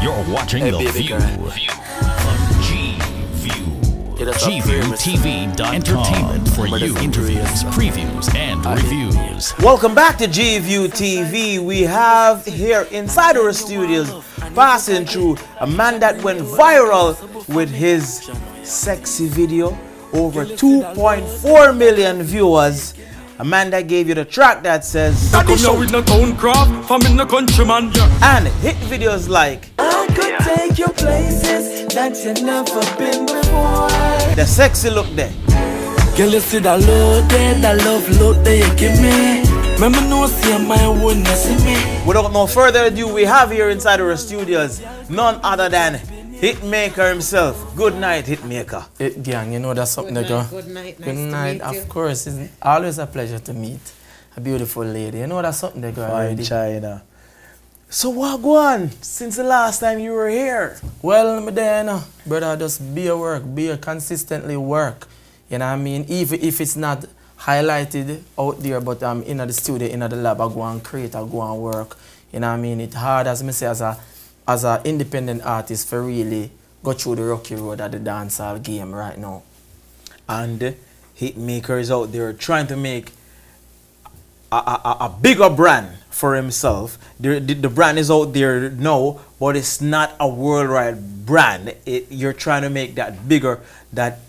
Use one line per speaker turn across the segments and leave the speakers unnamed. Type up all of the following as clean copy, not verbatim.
You're watching The View on G-View. GViewTV.com. Entertainment for you. Interviews, previews, and reviews.
Welcome back to GView TV. We have here inside our studios, passing through a man that went viral with his sexy video. Over 2.4 million viewers. A man that gave you the track that says and hit videos like
I could take your places that you've never been before.
The sexy look there.
Girl, you see that look there, that love look there you give me. Remember no see my witness in me.
Without no further ado, we have here inside our studios none other than HitMaker himself. Good night, HitMaker.
Gang, you know that's something that go.
Good night, nice
Good night,
to meet you.
of course. It's always a pleasure to meet a beautiful lady. You know that's something that go
Fine
already.
China. So what go on since the last time you were here?
Well, me there, you know, brother, just be a work, be a consistently work. You know what I mean? Even if it's not highlighted out there, but I'm in the studio, in the lab, I go and create, I go and work. You know what I mean? It's hard, as me say, as an independent artist for really go through the rocky road of the dancehall game right now.
And HitMaker is out there trying to make a bigger brand for himself. The brand is out there now, but it's not a worldwide brand. You're trying to make that bigger, that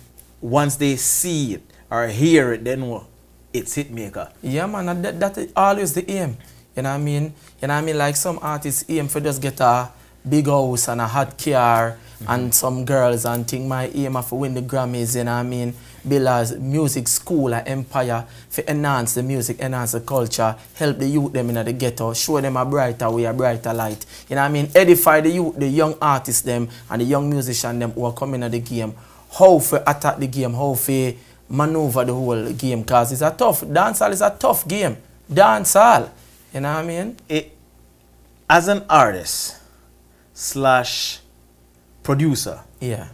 once they see it or hear it, then what? It's HitMaker.
Yeah, man, that is always the aim. You know what I mean? You know what I mean? Like some artists aim for just get a big house and a hot car and some girls and think my aim of win the Grammys, you know what I mean? Build a music school, an empire, to enhance the music, enhance the culture, help the youth them in the ghetto, show them a brighter way, a brighter light. You know what I mean? Edify the youth, the young artists them and the young musicians them who are coming at the game. How to attack the game, how to maneuver the whole game, because it's a tough, dancehall is a tough game. Dancehall, you know what I mean?
As an artist slash producer,
yeah,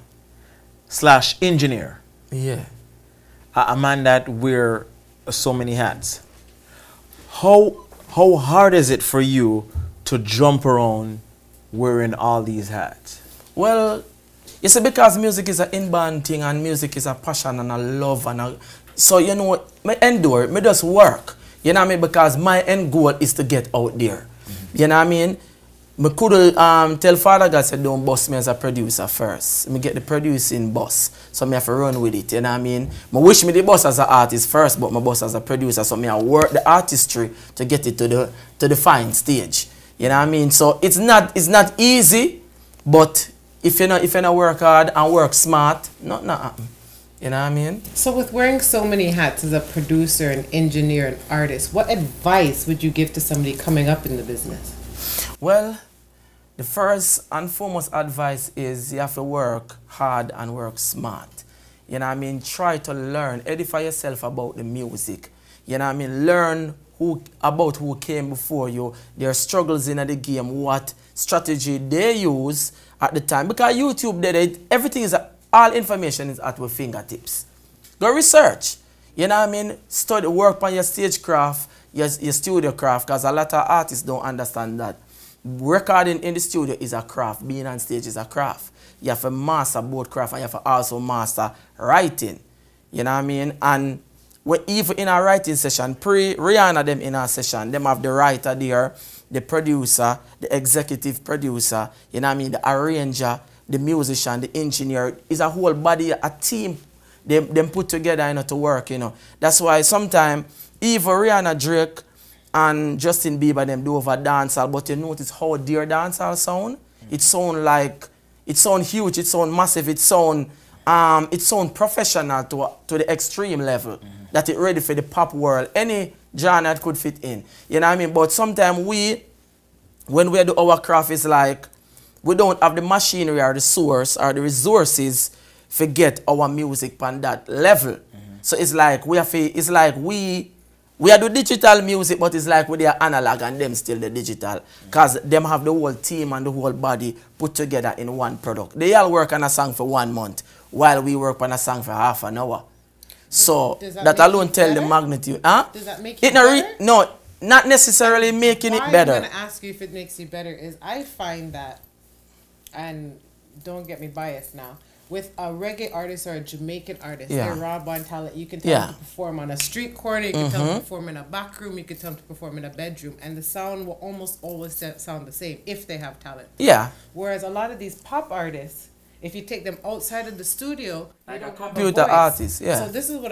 slash engineer,
yeah,
a man that wear so many hats, how hard is it for you to jump around wearing all these hats?
Well, you see, because music is an inborn thing and music is a passion and a love and so you know, me endure, me just work. You know what I mean? Because my end goal is to get out there. You know what I mean? I could tell Father God said don't boss me as a producer first. Me get the producing boss. So me have to run with it. You know what I mean? I wish me the boss as an artist first, but my boss as a producer. So me I work the artistry to get it to the fine stage. You know what I mean? So it's not easy, but if you not work hard and work smart, nothing happen. You know what I mean?
So with wearing so many hats as a producer, an engineer, an artist, what advice would you give to somebody coming up in the business?
Well, the first and foremost advice is you have to work hard and work smart. You know what I mean? Try to learn, edify yourself about the music. You know what I mean? Learn about who came before you, their struggles in the game, what strategy they use at the time. Because YouTube did it, everything is, all information is at your fingertips. Go research. You know what I mean? Study, work on your stage craft, your studio craft, because a lot of artists don't understand that. Recording in the studio is a craft. Being on stage is a craft. You have to master both craft and you have to also master writing. You know what I mean? And even in a writing session, Rihanna them in a session, them have the writer there, the producer, the executive producer, you know what I mean, the arranger, the musician, the engineer. It's a whole body, a team, them put together, you know, to work, you know. That's why sometimes even Rihanna, Drake, and Justin Bieber them do over dancehall, but you notice how their dancehall sound? It sound like, it sound huge, it sound massive, it sound professional to the extreme level. That it ready for the pop world. Any genre it could fit in. You know what I mean? But sometimes when we do our craft, it's like we don't have the machinery or the source or the resources to get our music on that level. So it's like we are the digital music, but it's like we are analog and them still the digital. Because them have the whole team and the whole body put together in one product. They all work on a song for 1 month, while we work on a song for half an hour. So that alone tell the magnitude. Huh?
Does that make it better?
No, not necessarily making it better.
Why I'm going to ask you if it makes you better is I find that and don't get me biased now, with a reggae artist or a Jamaican artist,
Yeah.
they're raw born talent. You can tell
Yeah.
them to perform on a street corner, you can tell them to perform in a back room, you can tell them to perform in a bedroom, and the sound will almost always sound the same if they have talent.
Yeah.
Whereas a lot of these pop artists, if you take them outside of the studio, they don't have a
Computer
voice.
artists, yeah.
So this is what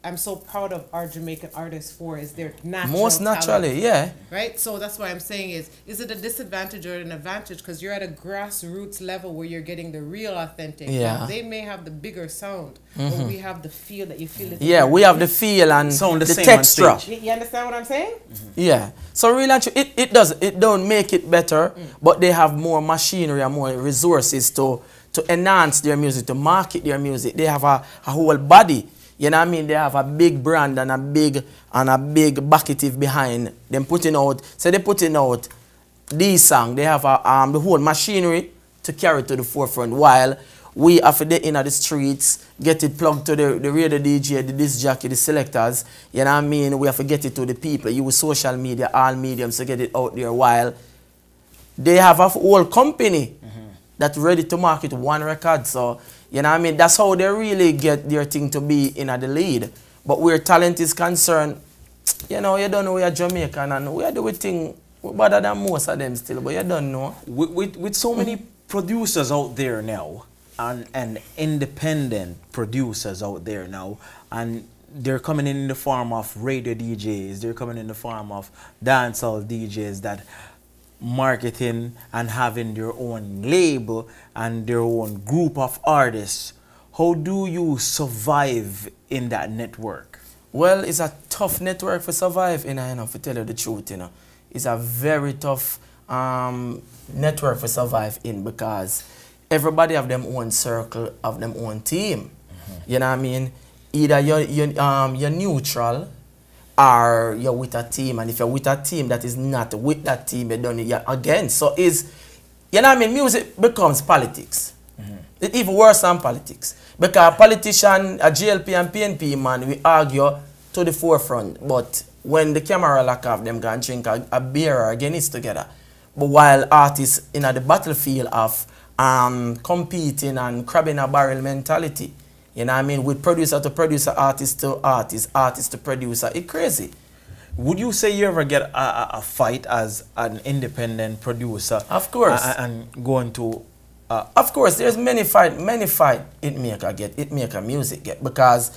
I'm so proud of our Jamaican artists for, is their natural
Most naturally,
talent.
yeah.
Right? So that's what I'm saying is it a disadvantage or an advantage? Because you're at a grassroots level where you're getting the real authentic.
Yeah.
Now, they may have the bigger sound, but we have the feel that you feel it.
Yeah, we have the feel and
Sound the
the
same on
texture.
stage.
You understand what I'm saying?
Yeah. So really, and truly, it don't make it better, but they have more machinery and more resources to enhance their music, to market their music. They have a whole body. You know what I mean? They have a big brand and a big bucketive behind them putting out. So they're putting out these songs. They have the whole machinery to carry it to the forefront. While we have to get in the streets, get it plugged to the radio DJ, the disc jockey, the selectors. You know what I mean? We have to get it to the people. Use social media, all mediums to get it out there. While they have a whole company that's ready to market one record. So, you know what I mean? That's how they really get their thing to be in the lead. But where talent is concerned, you know, you don't know we are Jamaican and we are doing thing better than most of them still, but you don't know.
With so many producers out there now, and independent producers out there now, and they're coming in the form of radio DJs, they're coming in the form of dancehall DJs that marketing and having their own label and their own group of artists. How do you survive in that network?
Well, it's a tough network for survive, you know, to tell you the truth, you know. It's a very tough network for survive in, because everybody have them own circle, of them own team. You know what I mean? Either you're neutral, or you're with a team, and if you're with a team that is not with that team, you're done it again. So is, you know what I mean, music becomes politics. It's even worse than politics. Because politician, a GLP and PNP man, we argue to the forefront, but when the camera lock off, them can drink a beer or a Guinness together. But while artists in the battlefield of competing and crabbing a barrel mentality, you know what I mean? With producer to producer, artist to artist, artist to producer. It's crazy.
Would you say you ever get a fight as an independent producer?
Of course.
And going to...
of course, there's many fight HitMaker music get. Because,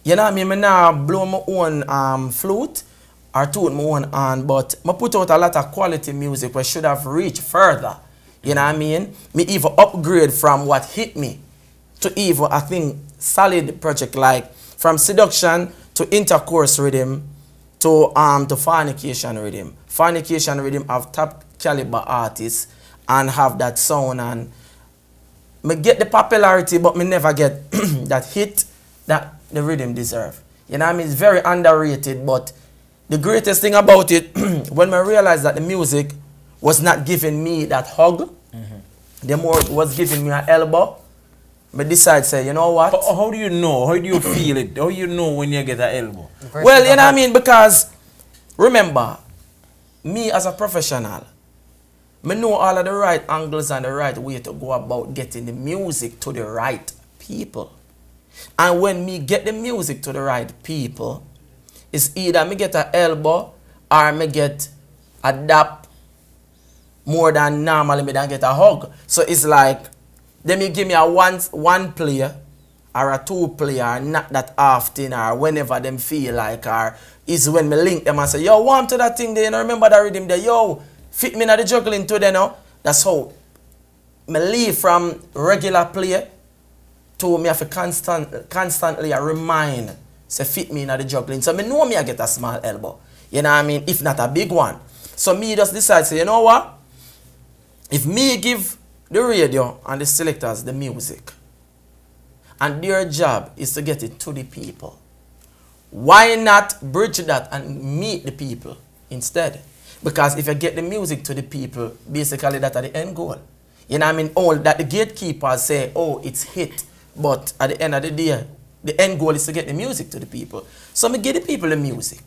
you know what I mean? I now blow my own flute or toot my own hand, but I put out a lot of quality music which should have reached further. You know what I mean? Me even upgrade from what hit me to even, I think, solid project like from seduction to intercourse rhythm to fornication rhythm. Fornication rhythm have top caliber artists and have that sound, and me get the popularity, but me never get that hit that the rhythm deserve. You know what I mean? It's very underrated, but the greatest thing about it, when I realized that the music was not giving me that hug, the more it was giving me an elbow, but decide say, you know what?
How do you know? How do you feel it? How do you know when you get an elbow?
Well, you know what I mean? Because, remember, me as a professional, I know all of the right angles and the right way to go about getting the music to the right people. And when me get the music to the right people, it's either me get an elbow or me get a dap more than normally me than get a hug. So it's like, then me give me a one player or a two player, not that often or whenever them feel like, or is when me link them and say, yo, warm to that thing there, you know, remember that rhythm there, yo, fit me in the juggling too, you know. That's how me leave from regular play to me have to constantly remind, say fit me in the juggling. So me know me I get a small elbow, you know what I mean, if not a big one. So me just decide, say, you know what, if me give the radio and the selectors the music, and their job is to get it to the people, why not bridge that and meet the people instead? Because if you get the music to the people, basically that's the end goal. You know what I mean? All that the gatekeepers say, oh, it's hit, but at the end of the day, the end goal is to get the music to the people. So me give the people the music.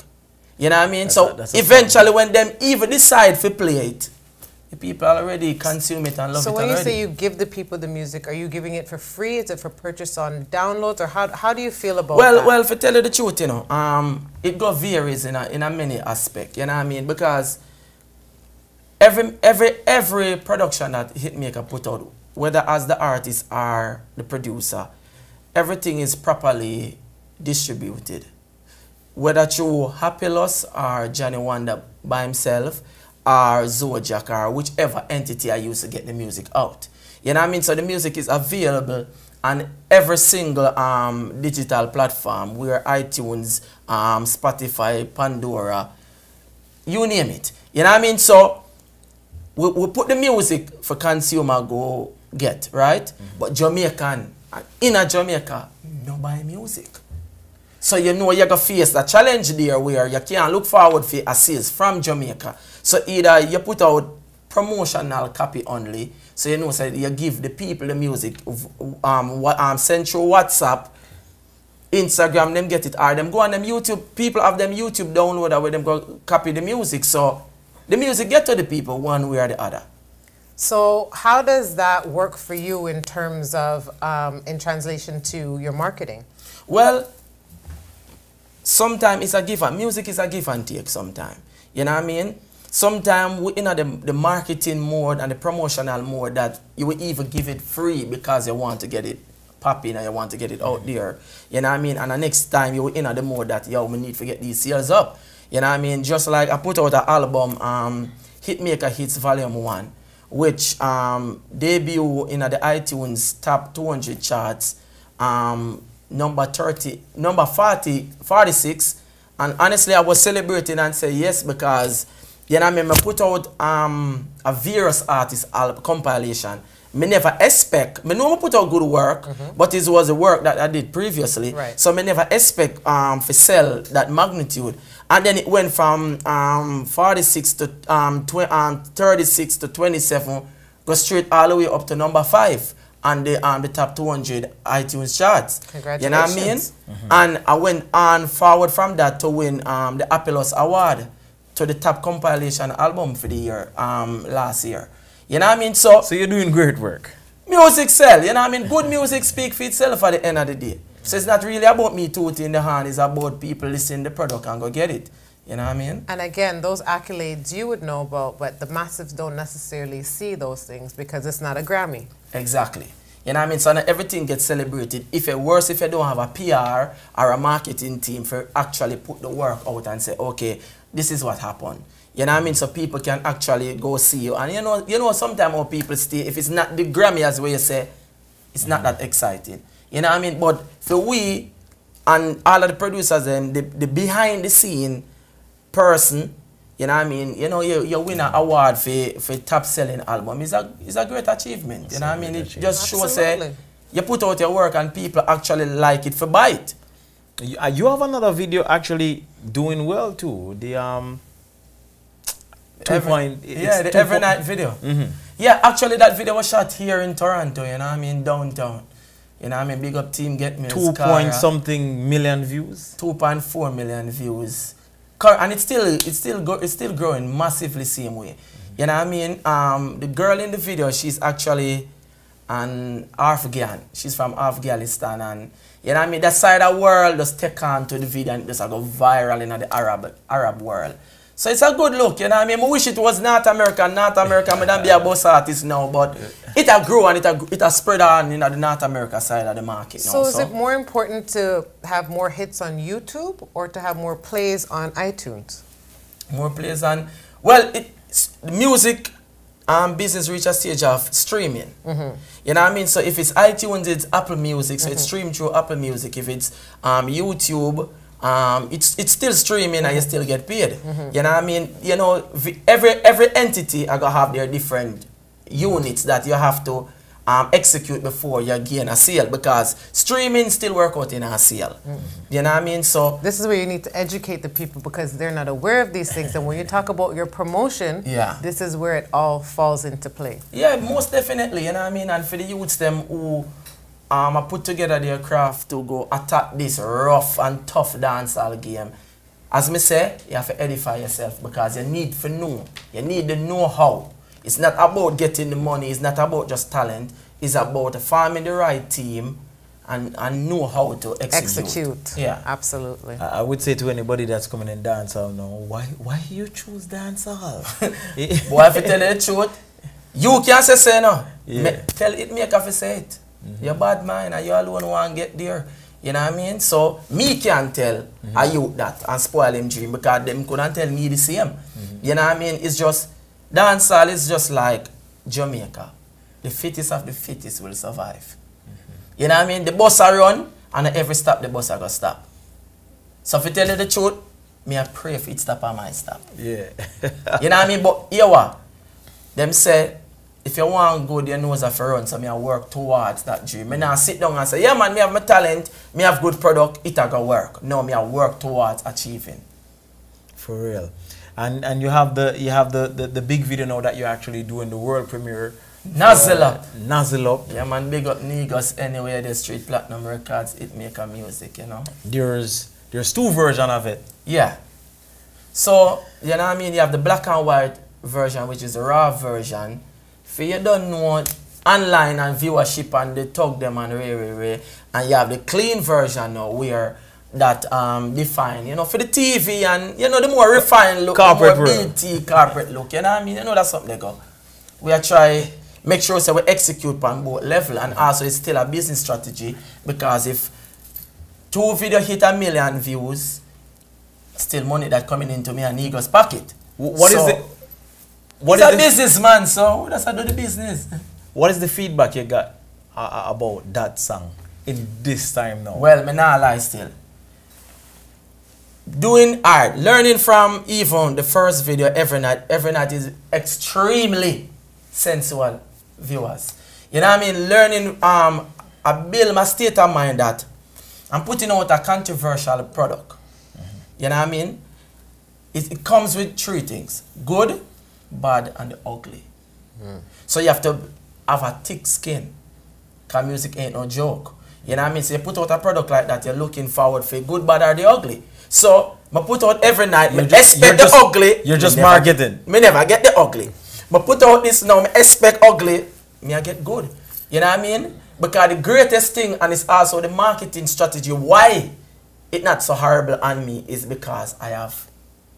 You know what I mean? So eventually when them even decide to play it, The people already consume it and love it
So
already.
when you say you give the people the music, are you giving it for free? Is it for purchase on downloads? Or how do you feel about that?
Well, to tell you the truth, you know, it varies in a many aspects, you know what I mean? Because every production that HitMaker put out, whether as the artist or the producer, everything is properly distributed. Whether through Happy Loss or Johnny Wonder by himself, or Zodiac, or whichever entity I use to get the music out. You know what I mean? So the music is available on every single digital platform, where iTunes, Spotify, Pandora, you name it. You know what I mean? So we put the music for consumer go get, right? But Jamaican, in a Jamaica, no buy music. So you know you're going to face a challenge there where you can't look forward for a sales from Jamaica. So either you put out promotional copy only, so you know, so you give the people the music, send through WhatsApp, Instagram, them get it, or them go on them YouTube, people have them YouTube downloader where them go copy the music, so the music get to the people one way or the other.
So how does that work for you in terms of, in translation to your marketing?
Well, sometimes it's a give and music is a give and take sometimes. You know what I mean? Sometimes we're in the marketing mode and the promotional mode that you will even give it free because you want to get it popping and you want to get it out there. You know what I mean? And the next time you will in the mode that, yo, we need to get these sales up. You know what I mean? Just like I put out an album, HitMaker Hits Volume 1, which debut in the iTunes top 200 charts, number 46. And honestly, I was celebrating and say yes because, you know, I put out a various artist compilation. Me never expect, me know I put out good work, but it was the work that I did previously.
Right.
So me never expect for sell that magnitude. And then it went from 46 to 36 to 27, go straight all the way up to number 5 on the top 200 iTunes charts.
Congratulations.
You know what I mean? And I went on forward from that to win the Happy Loss Award to the top compilation album for the year, last year. You know what I mean? So
you're doing great work.
Music sell, you know what I mean? Good music speak for itself at the end of the day. So it's not really about me tooting in the hand, it's about people listening to the product and go get it. You know what I mean?
And again, those accolades you would know about, but the masses don't necessarily see those things because it's not a Grammy.
Exactly. You know what I mean? So not everything gets celebrated. If it worse, if you don't have a PR or a marketing team for actually put the work out and say, okay, this is what happened. You know what I mean? So people can actually go see you. And you know sometimes how people stay, if it's not the Grammy as where you say, it's not that exciting. You know what I mean? But for we and all of the producers, the behind the scene person, you know what I mean? You know, you win an award for top selling album. It's a great achievement. You know what I mean? It just shows you put out your work and people actually like it for buy it.
You have another video actually doing well too. The
the Every Night video. Yeah, actually that video was shot here in Toronto, you know what I mean, downtown. You know what I mean, big up team Get Me
2-point-something million views.
2.4 million views. And it's still growing massively same way. You know what I mean? The girl in the video, she's actually an Afghan. She's from Afghanistan, and you know what I mean? That side of the world just take on to the video and just go viral in the Arab world. So it's a good look, you know what I mean? I wish it was North America, I don't be a boss artist now, but it has grown and it has spread on in the North America side of the market now.
So is it more important to have more hits on YouTube or to have more plays on iTunes?
More plays on, well, music business reach a stage of streaming. You know what I mean? So if it's iTunes, it's Apple Music, so it's streamed through Apple Music. If it's YouTube, it's still streaming and you still get paid. You know what I mean? You know, every entity are gonna have their different units that you have to execute before you gain a sale, because streaming still work out in a sale. You know what I mean? So
this is where you need to educate the people because they're not aware of these things. And when you talk about your promotion, this is where it all falls into play. Yeah,
most definitely. You know what I mean? And for the youths them who I put together their craft to go attack this rough and tough dancehall game. As me say, you have to edify yourself because you need to know. You need the know-how. It's not about getting the money. It's not about just talent. It's about farming the right team and know how to execute. Yeah,
absolutely.
I would say to anybody that's coming in dancehall now, why you choose dancehall?
Boy, if you tell you the truth, you can't say no.
Yeah.
Tell HitMaker to say it. You're bad man and you alone want to get there. You know what I mean? So me can't tell a youth that and spoil him dream because them couldn't tell me the same. You know what I mean? It's just dancehall is just like Jamaica. The fittest of the fittest will survive. You know what I mean? The bus are run and at every stop the bus are gonna stop. So if you tell you the truth, me I pray if it stop or might stop.
Yeah.
You know what I mean? But here what? Them say if you want good, your nose have to run, so me I work towards that dream. Me now sit down and say, yeah man, me have my talent, me have good product, it a go work. No, me I work towards achieving.
For real. And you have the big video now that you're actually doing the world premiere.
Nozzle up.
Nozzle up.
Yeah man, big up niggas anywhere the street platinum records, HitMaker music, you know.
There's 2 versions of it.
Yeah. So, you know what I mean? You have the black and white version, which is the raw version. If you don't know online and viewership and they talk them and and you have the clean version now where that define, you know, for the TV and you know the more refined look,
corporate
the more BT corporate look, you know what I mean? You know that's something they go. We are try make sure so we execute on both level and also it's still a business strategy because if 2 video hit 1 million views, still money that coming into me and Eagle's pocket.
What is it?
It's a businessman, so that's how do the business.
What is the feedback you got about that song in this time now?
Well, me not lie still. Doing art, learning from even the first video every night is extremely sensual viewers. You know what I mean? Learning, I build my state of mind that I'm putting out a controversial product. You know what I mean? It comes with 3 things: good, bad, and the ugly. So you have to have a thick skin, because music ain't no joke. You know what I mean? So you put out a product like that, you're looking forward for good, bad, or the ugly. So I put out every night, I expect the ugly.
You're just marketing.
Me never get the ugly. But put out this now, I expect ugly, me I get good. You know what I mean? Because the greatest thing, and it's also the marketing strategy, why it's not so horrible on me, is because I have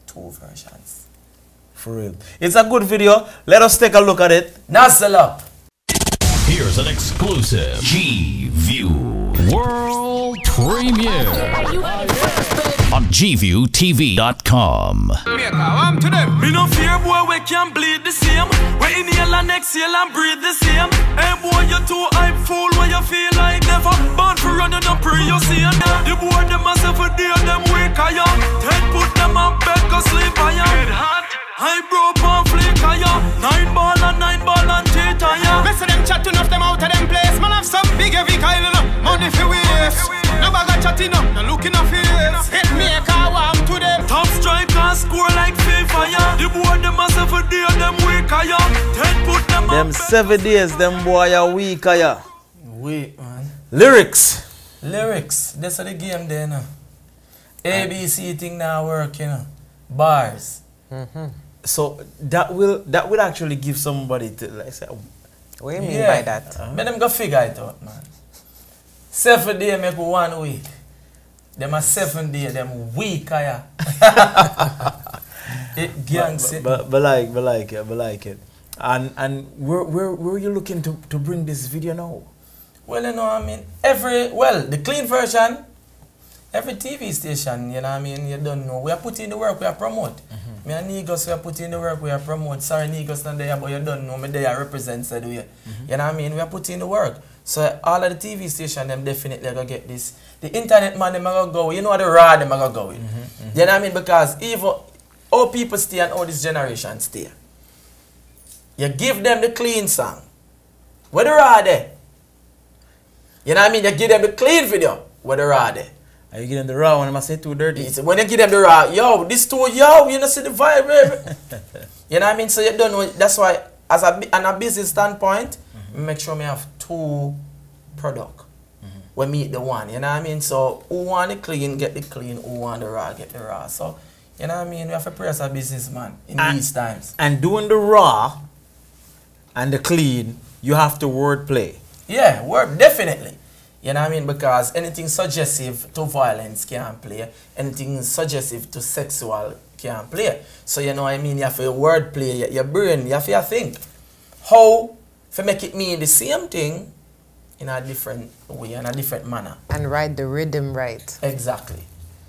2 versions.
For real. It's a good video. Let us take a look at it.
Nozzle up.
Here's an exclusive G-View World Premiere on GViewTV.com.
Me no fear boy we can bleed the same. We inhale and exhale and breathe the same. Hey boy you too hype fool when you feel like never. Born for running up pre you see them. The boy them myself a day them wake I am. Head put them on bed cause sleep I am. I broke on flick I am. 9 ball and teeth I am. Mess them chatting off them out of them place. Man have some big heavy kind of money for waste. No bag of chatting up, no looking off face. HitMaker warm to them. Top striker score like FIFA. The boy them myself a day them weak I am. Head put them
Them 7 days, them boy are weak aya.
Wait man.
Lyrics.
That's the game there now. ABC thing now work, you know. Bars.
So that will actually give somebody to like say,
What do you mean by that?
But them go figure it out, man. 7 days make 1 week. Them a 7 days, them weak aya. It gangs it.
But like it. And where are you looking to bring this video now?
Well, you know what I mean, the clean version, every TV station, you know what I mean, you don't know. We are putting the work, we are promote. Me and Negos, we are putting the work, we are promote. Sorry, Negos not there, but you don't know me there represent said we. You know what I mean? We are putting the work. So all of the TV station, them definitely gonna get this. The internet man, them gonna go. You know what the raw them gonna go with. You know what I mean? Because even all people stay and all this generation stay. You give them the clean song. Where the raw there? You know what I mean? You give them the clean video. Where the raw there?
Are you getting the raw one? I must say too dirty.
When you give them the raw, yo, this too, yo, you know, see the vibe, baby. You know what I mean? So you don't know. That's why, as a business standpoint, make sure me have 2 products. We meet the one, you know what I mean? So who want the clean, get the clean. Who want the raw, get the raw. So, you know what I mean? We have to pray as a businessman in these times.
And doing the raw and the clean, you have to wordplay.
Yeah, word definitely. You know what I mean? Because anything suggestive to violence can't play. Anything suggestive to sexual can't play. So you know what I mean? You have to wordplay, your brain, you have to think. How to make it mean the same thing in a different way, in a different manner.
And ride the rhythm right.
Exactly.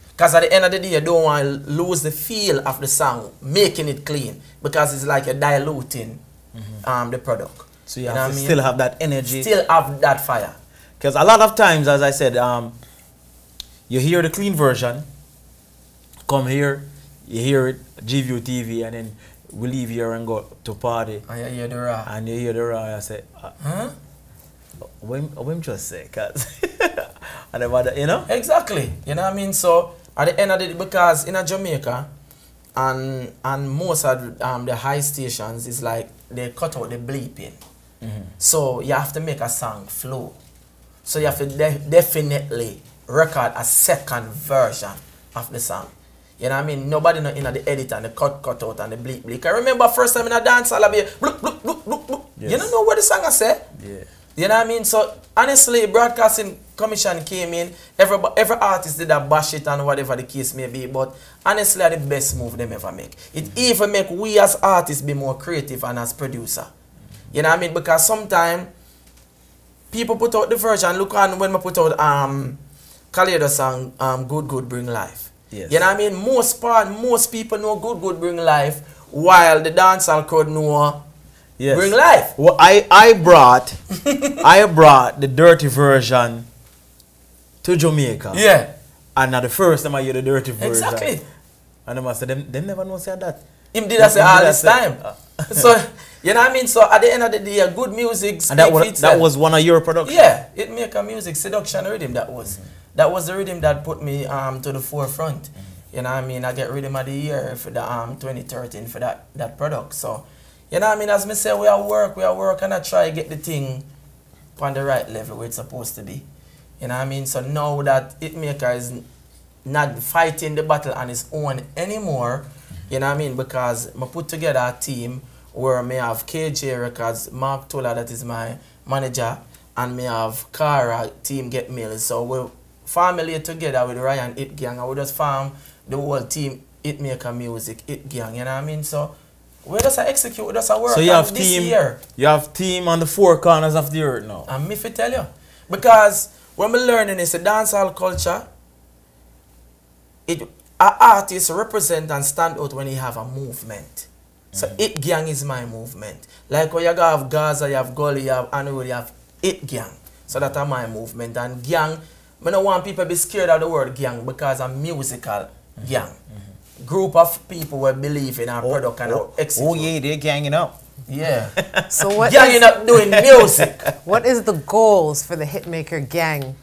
Because at the end of the day, you don't want to lose the feel of the song, making it clean. Because it's like you're diluting the product.
So you have to still have that energy.
Still have that fire.
Because a lot of times, as I said, you hear the clean version, come here, you hear it, GView TV, and then we leave here and go to party.
And you hear the raw.
And you hear the raw, I say,
huh?
What just say? Cause you know?
Exactly. You know what I mean? So, at the end of the day, because in Jamaica, and most of the high stations is like, they cut out the bleeping. So, you have to make a song flow. So, you have to definitely record a second version of the song. You know what I mean? Nobody know in the edit and the cut out and the bleep. I remember first time in a dance, I'll be bloop, bloop, bloop, bloop, bloop. Yes. You don't know what the song I said?
Yeah.
You know what I mean? So, honestly, Broadcasting Commission came in, every artist did a bash it and whatever the case may be, but honestly, the best move them ever make. It even make we as artists be more creative and as producer. You know what I mean? Because sometimes people put out the version, look on when we put out Kaleido song, Good Good Bring Life.
Yes.
You know what I mean? Most people know Good Good Bring Life, while the dancehall crowd know Bring Life.
Well, I brought the dirty version to Jamaica.
Yeah.
And now the first time I hear the dirty version.
Exactly.
And I said, them never know say that.
Him did that say all this time. So, you know what I mean? So, at the end of the day, good music.
And that was one of your productions?
Yeah. HitMaker music, seduction rhythm, that was. That was the rhythm that put me to the forefront. You know what I mean? I get rhythm of the year for the 2013 for that product. So, you know what I mean? As me say, we are work and I try to get the thing on the right level where it's supposed to be. You know what I mean? So now that HitMaker is not fighting the battle on his own anymore, you know what I mean? Because I put together a team where I have KJ Records, Mark Tola, that is my manager, and me have Kara, Team Get Mail. So we family together with Ryan Hit Gang, and we just farm the whole team HitMaker Music, Hit Gang, you know what I mean? So we just execute, we just work.
So you have
this year.
You have team on the four corners of the earth now.
And me fi tell you. Because when we learning is the dancehall culture, an artist represent and stand out when you have a movement. So Hit Gang is my movement. Like when you have Gaza, you have Gully, you have Anuru, you have Hit Gang. So that's my movement. And gang, I don't want people to be scared of the word gang because I'm musical gang. Group of people will believe in our product and execute.
Oh yeah, they're ganging up.
Yeah.
So what
ganging up doing music.
What is the goals for the HitMaker gang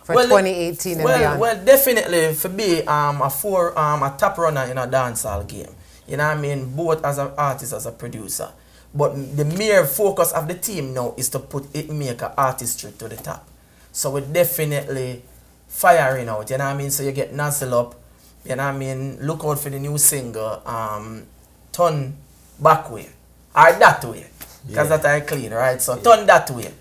for 2018 and beyond?
Well, definitely for be a top runner in a dancehall game. You know what I mean? Both as an artist, as a producer. But the mere focus of the team now is to put HitMaker artistry to the top. So we're definitely firing out, you know what I mean? So you get Nozzle up, you know what I mean? Look out for the new single, Turn Back Way. Or that way. Because that I clean, right? So turn that way.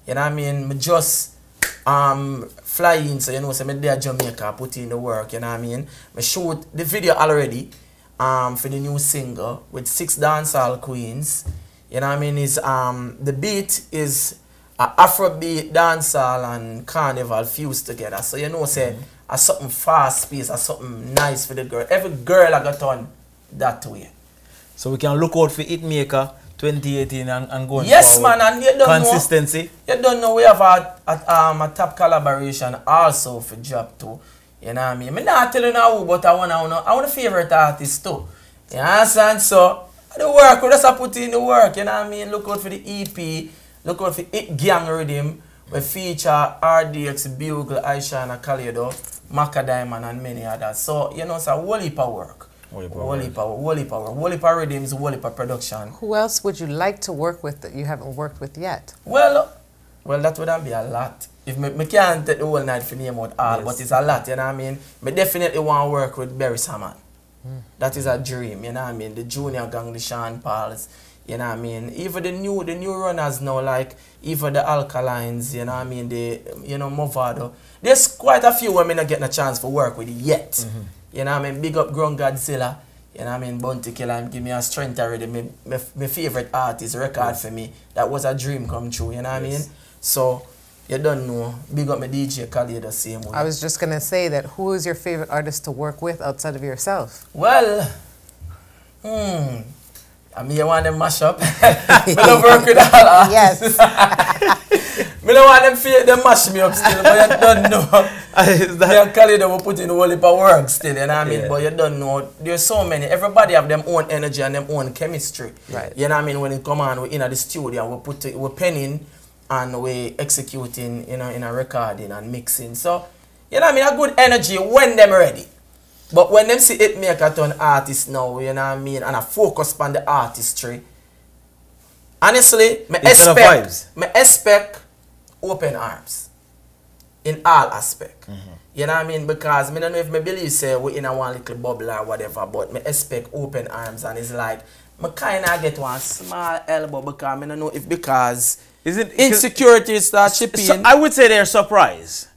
You know what I mean? Me just fly in, so you know, so me there Jamaica, put in the work, you know what I mean? Me shoot the video already for the new single with 6 dancehall queens. You know what I mean? Is the beat is Afrobeat, dancehall and carnival fused together. So you know, say something fast paced, something nice for the girl. Every girl I got on that way.
So we can look out for HitMaker 2018 and going
yes,
forward.
Man, and you don't
consistency.
Know, you don't know we have a top collaboration also for job too. You know what I mean? I'm not telling you who, but I want a favorite artist too. You understand? So the work, we just put in the work, you know what I mean? Look out for the EP, look out for Hit Gang Rhythm. We feature RDX, Bugle, Aisha and Kaleido, Maka Diamond and many others. So, you know, it's a whole heap of work. Whole heap of rhythms, whole heap of production.
Who else would you like to work with that you haven't worked with yet?
Well, that wouldn't be a lot. If me can't take the whole night for name out all, but it's a lot, you know what I mean? I definitely want to work with Barry Salmon. That is a dream, you know what I mean? The Junior Gang, the Sean Pauls, You know what I mean? Even the new runners now, like even the Alkalines, you know what I mean, the Movado. There's quite a few women not getting a chance for work with yet. You know what I mean? Big up Grown Godzilla. You know what I mean? Bounty Killer, give me a strength already. My favorite artist record for me. That was a dream come true, you know what I mean? So you don't know. Big up my DJ Khalid the same way.
I was just gonna say that who is your favorite artist to work with outside of yourself?
Well, I mean, you want them mash up. I don't work with all artists.
Yes.
I don't want them mash me up still, but you don't know. Me and Khalid will put in a whole heap of work still, you know what I mean? But you don't know. There's so many. Everybody have their own energy and their own chemistry.
Right.
You know what I mean? When it come on, we're in the studio, we're penning and we're executing, in a recording and mixing. So, you know what I mean? A good energy when them ready. But when them see HitMaker turn artist now, you know what I mean, and I focus on the artistry, honestly, I expect open arms in all aspects. You know what I mean? Because I don't know if I believe say we're in a one little bubble or whatever, but I expect open arms, and it's like I kind of get one small elbow because I don't know if because insecurity starts chipping.
So I would say they're surprised.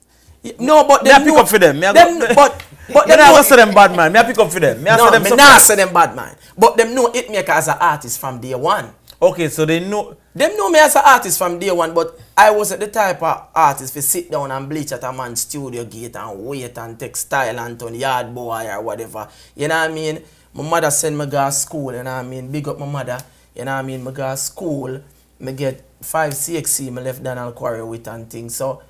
No, but
they pick up for them. But them never say them bad man. Me I pick up for them. Me
not say them bad man. But them know HitMaker as an artist from day one.
Okay, so they know.
Them know me as an artist from day one, but I wasn't the type of artist to sit down and bleach at a man's studio gate and wait and take style and turn yard boy or whatever. You know what I mean? My mother sent me to school, you know what I mean? Big up my mother, you know what I mean? I go to school, I get 5 CXC, I left Donald Quarry with and things. So,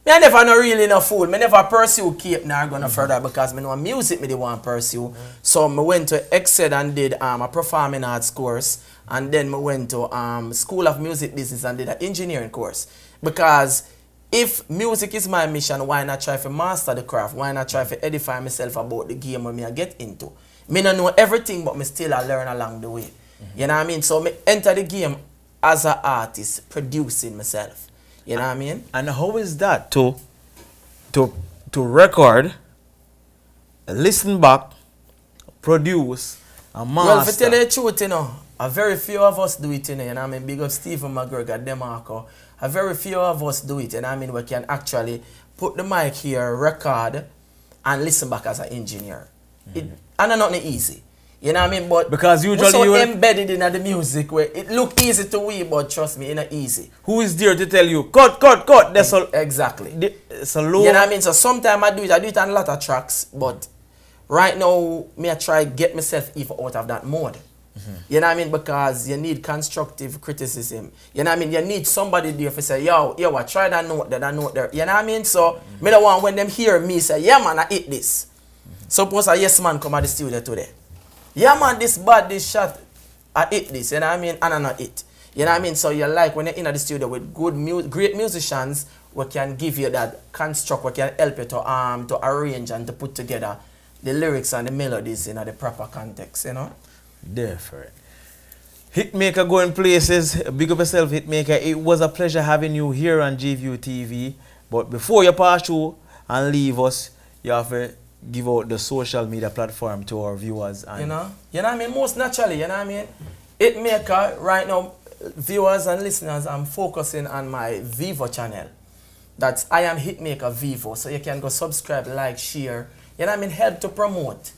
I never know really no fool. I never pursue Cape nor gonna further because I know music me they want to pursue. So I went to Exed and did a performing arts course, and then I went to School of Music Business and did an engineering course. Because if music is my mission, why not try to master the craft? Why not try to edify myself about the game I get into? I don't know everything, but I still learn along the way. You know what I mean? So I enter the game as an artist, producing myself. You know what I mean?
And how is that to record, listen back, produce, and master?
Well, to tell you the truth, you know, a very few of us do it, you know what I mean? Big up Stephen McGregor, Demarco. A very few of us do it, you know what I mean? We can actually put the mic here, record, and listen back as an engineer. And it's not easy. You know what I mean? But
because usually
so you embedded in the music where it look easy to we, but trust me, it's not easy.
Who is there to tell you, cut? That's all.
Exactly.
It's a low.
You know what I mean? So sometimes I do it on a lot of tracks, but right now, I try to get myself even out of that mode. You know what I mean? Because you need constructive criticism. You know what I mean? You need somebody there to say, yo, I try that note there. You know what I mean? So, I don't want when them hear me say, yeah man, I hit this. Suppose a yes man come at the studio today. Yeah man, this shot, I hit this, you know what I mean? And I not it. You know what I mean? So you like when you're in the studio with great musicians, we can give you that construct, we can help you to arrange and to put together the lyrics and the melodies in the proper context, you know?
Different. HitMaker going places. Big up yourself, HitMaker. It was a pleasure having you here on GView TV. But before you pass through and leave us, you have to give out the social media platform to our viewers. And
you know what I mean? Most naturally, you know what I mean? HitMaker, right now, viewers and listeners, I'm focusing on my Vivo channel. That's I am HitMaker Vivo. So you can go subscribe, like, share. You know what I mean? Help to promote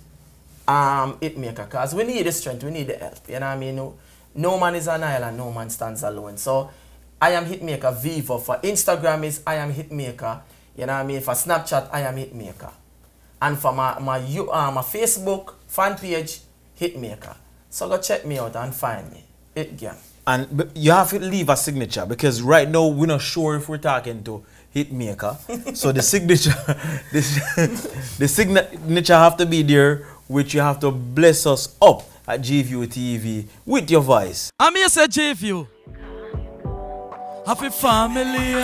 HitMaker. Because we need the strength, we need the help. You know what I mean? No man is an island, no man stands alone. So I am HitMaker Vivo. For Instagram is I am HitMaker. You know what I mean? For Snapchat, I am HitMaker. And for my Facebook fan page, HitMaker. So go check me out and find me.
And you have to leave a signature because right now we're not sure if we're talking to HitMaker. So the signature, the signature have to be there, which you have to bless us up at GView TV with your voice.
I'm here say GView. Happy family.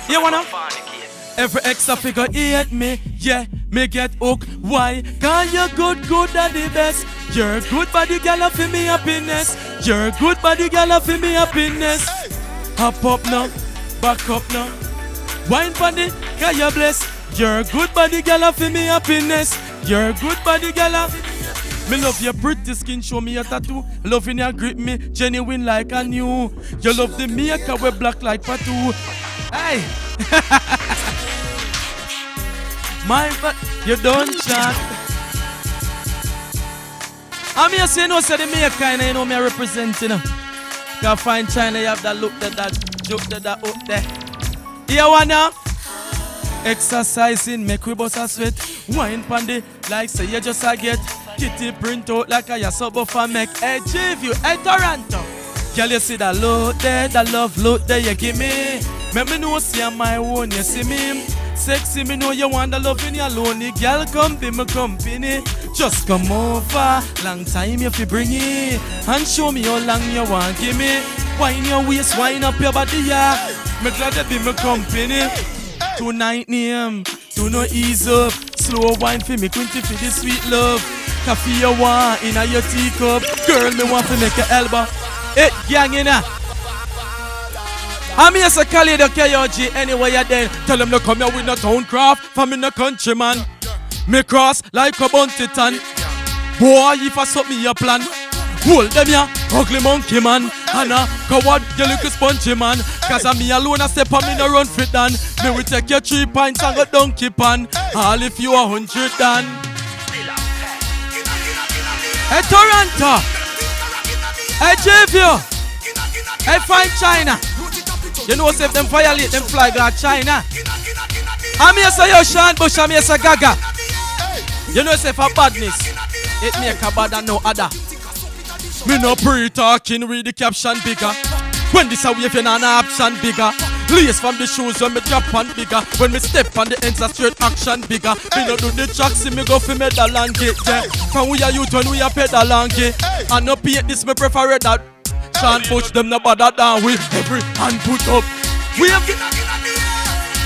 You wanna? Every extra figure hate me, yeah, me get hooked. Why? Cause you're good and the best. You're good body girl for me happiness. You're good body girl for me happiness. Hop up now, back up now. Wine body, cause you're blessed. You're good body girl for me happiness. You're good body girl. Me love your pretty skin, show me your tattoo. Loving your grip me, genuine like a new. You love the maker, we black like Patu. Hey! My but you don't chat. I'm here saying no, say the maker, you know me representing. Can find China, you have that look, that joke, that up there. You wanna? Exercising, make we bust a sweat. Wine pandy, like say you just a get. Kitty print out like a sub of a make. Hey, G-View, hey, Toronto. Girl, you see that look there, that love look there you give me. Make me know see I'm my own, you see me. Sexy, me know you want the love in your lonely. Girl, come be my company. Just come over, long time you fi bring it. And show me how long you want give me. Wine your waist, wine up your body, yeah. Me glad you be my company. Tonight name, do no ease up. Slow wine for me, quinty for the sweet love. Coffee you want in your teacup. Girl, me want to make your elbow. It gang in her. I'm here to call you the KOG anyway you then. Tell them to come here with no town craft. From in the country man. Me cross like a bounty tan. Boy, if I suck me your plan. Hold them here, ugly monkey man. And a coward, you look spongy man. Cause I'm me alone, I step on me no run fit dan. Me will take your 3 pints and go donkey pan. All if you 100 dan. Hey Toronto. Hey G-View. Hey fine China. You know if them violate them fly go China. I'm here say yo Sean Bush, I'm here say Gaga. You know if a badness, it make a bad and no other. Me no pre-talking, read the caption bigger. When this a wave, you know an option bigger. Lace from the shoes when me drop on bigger. When me step on the ends of straight action bigger. Me no do the tracks, see me go for medal and get there. From we are youth when we are pedal and get. And no paint this, me prefer red that. Sean Bush them no bother down with every hand put up. We have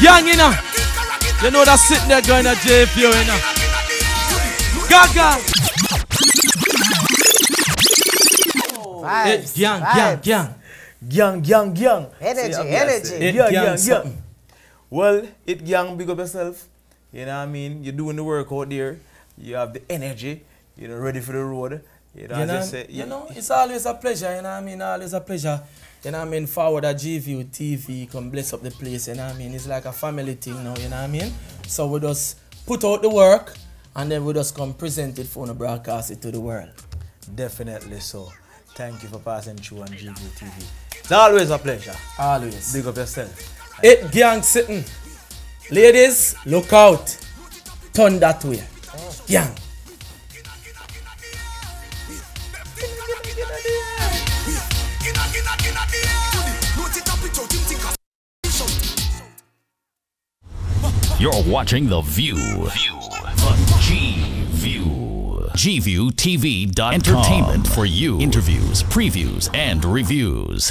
young you know. You know that sitting there going to J-View you know. Gaga.
Vibes,
Gang.
Energy.
Well, it gang, big up yourself. You know what I mean? You're doing the work out there. You have the energy. You're ready for the road. You know,
it's always a pleasure, you know what I mean? Always a pleasure. You know what I mean? Forward a G-View TV, come bless up the place, you know what I mean? It's like a family thing now, you know what I mean? So we just put out the work and then we just come present it for the broadcast it to the world.
Definitely so. Thank you for passing through on G-View TV. It's always a pleasure.
Always.
Big up yourself.
It gang sitting. Ladies, look out. Turn that way. Gang.
You're watching The View. The G-View. GViewTV.com. Entertainment for you. Interviews, previews, and reviews.